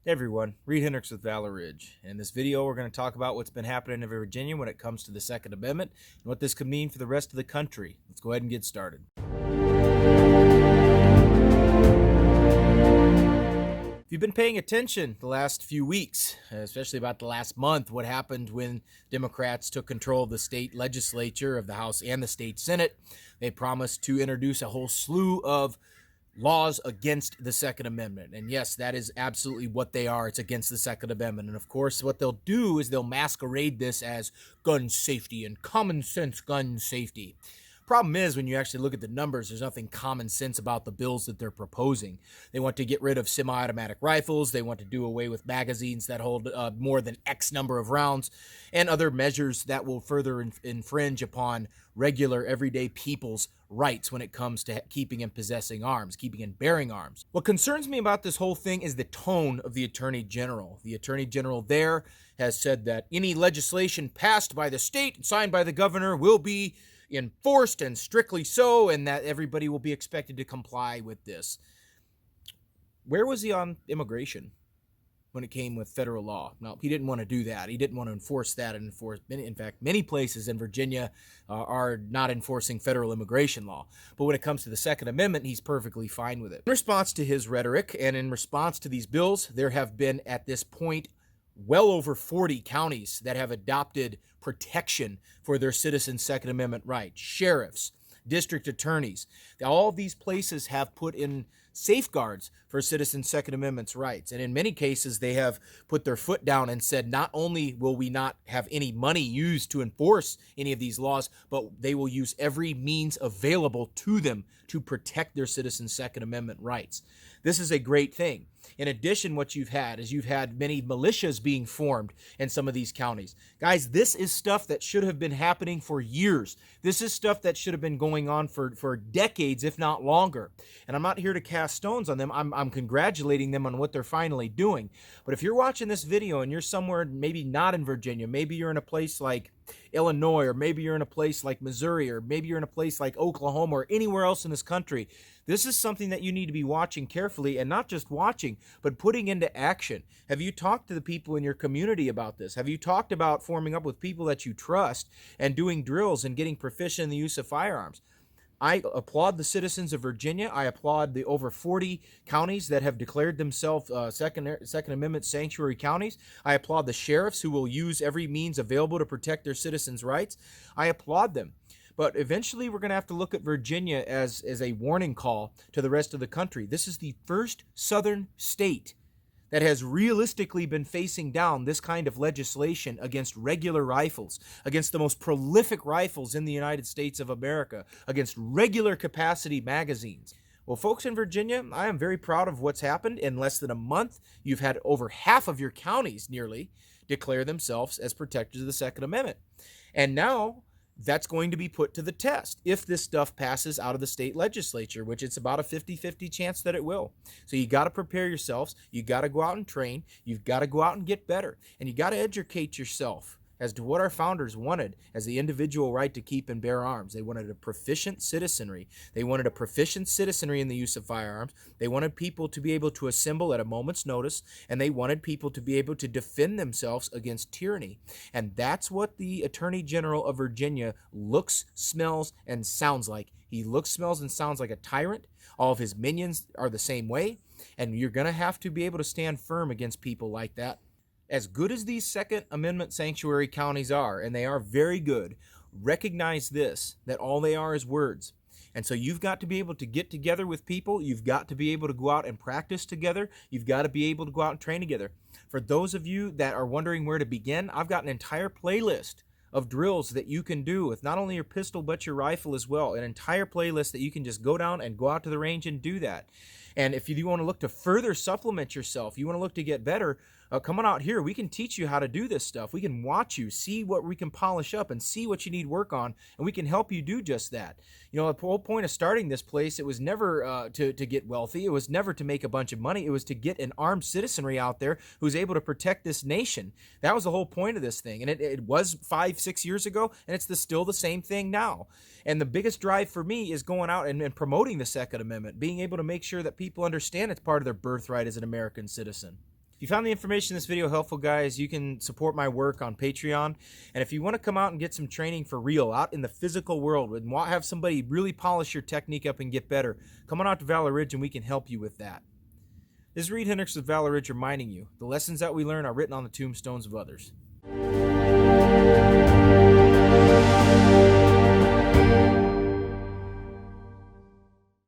Hey everyone, Reid Henrichs with Valor. In this video, we're going to talk about what's been happening in Virginia when it comes to the Second Amendment and what this could mean for the rest of the country. Let's go ahead and get started. If you've been paying attention the last few weeks, especially about the last month, what happened when Democrats took control of the state legislature, of the House and the state Senate, they promised to introduce a whole slew of laws against the Second Amendment. And yes, that is absolutely what they are. It's against the Second Amendment. And of course, what they'll do is they'll masquerade this as gun safety and common sense gun safety. Problem is, when you actually look at the numbers, there's nothing common sense about the bills that they're proposing. They want to get rid of semi-automatic rifles. They want to do away with magazines that hold more than X number of rounds, and other measures that will further infringe upon regular, everyday people's rights when it comes to keeping and possessing arms, keeping and bearing arms. What concerns me about this whole thing is the tone of the Attorney General. The Attorney General there has said that any legislation passed by the state and signed by the governor will be enforced, and strictly so, and that everybody will be expected to comply with this. Where was he on immigration when it came with federal law? No, he didn't want to do that. He didn't want to enforce that. And in fact, many places in Virginia are not enforcing federal immigration law. But when it comes to the Second Amendment, he's perfectly fine with it. In response to his rhetoric and in response to these bills, there have been at this point well over 40 counties that have adopted protection for their citizens' Second Amendment rights. Sheriffs, district attorneys, all of these places have put in safeguards for citizens' Second Amendment's rights. And in many cases, they have put their foot down and said, not only will we not have any money used to enforce any of these laws, but they will use every means available to them to protect their citizens' Second Amendment rights. This is a great thing. In addition, what you've had is you've had many militias being formed in some of these counties. Guys, this is stuff that should have been happening for years. This is stuff that should have been going on for decades, if not longer. And I'm not here to cast stones on them. I'm congratulating them on what they're finally doing. But if you're watching this video and you're somewhere maybe not in Virginia, maybe you're in a place like Illinois, or maybe you're in a place like Missouri, or maybe you're in a place like Oklahoma, or anywhere else in this country, this is something that you need to be watching carefully, and not just watching, but putting into action. Have you talked to the people in your community about this? Have you talked about forming up with people that you trust and doing drills and getting proficient in the use of firearms? I applaud the citizens of Virginia. I applaud the over 40 counties that have declared themselves Second Amendment sanctuary counties. I applaud the sheriffs who will use every means available to protect their citizens' rights. I applaud them. But eventually we're going to have to look at Virginia as a warning call to the rest of the country. This is the first southern state that has realistically been facing down this kind of legislation against regular rifles, against the most prolific rifles in the United States of America, against regular capacity magazines. Well, folks in Virginia, I am very proud of what's happened. In less than a month, you've had over half of your counties nearly declare themselves as protectors of the Second Amendment. And now that's going to be put to the test if this stuff passes out of the state legislature, which it's about a 50-50 chance that it will. So you got to prepare yourselves. You got to go out and train. You've got to go out and get better. And you got to educate yourself as to what our founders wanted as the individual right to keep and bear arms. They wanted a proficient citizenry. They wanted a proficient citizenry in the use of firearms. They wanted people to be able to assemble at a moment's notice, and they wanted people to be able to defend themselves against tyranny. And that's what the Attorney General of Virginia looks, smells, and sounds like. He looks, smells, and sounds like a tyrant. All of his minions are the same way, and you're going to have to be able to stand firm against people like that. As good as these Second Amendment sanctuary counties are, and they are very good, recognize this, that all they are is words. And so you've got to be able to get together with people. You've got to be able to go out and practice together. You've got to be able to go out and train together. For those of you that are wondering where to begin, I've got an entire playlist of drills that you can do with not only your pistol but your rifle as well. An entire playlist that you can just go down and go out to the range and do that. And if you want to look to further supplement yourself, you want to look to get better, come on out here. We can teach you how to do this stuff. We can watch you, see what we can polish up, and see what you need work on, and we can help you do just that. You know, the whole point of starting this place, it was never to get wealthy. It was never to make a bunch of money. It was to get an armed citizenry out there who's able to protect this nation. That was the whole point of this thing. And it was 5-6 years ago, and it's still the same thing now. And the biggest drive for me is going out and promoting the Second Amendment, being able to make sure that people understand it's part of their birthright as an American citizen. If you found the information in this video helpful, guys, you can support my work on Patreon. And if you want to come out and get some training for real out in the physical world and have somebody really polish your technique up and get better, come on out to Valor Ridge and we can help you with that. This is Reid Henrichs with Valor Ridge reminding you, the lessons that we learn are written on the tombstones of others.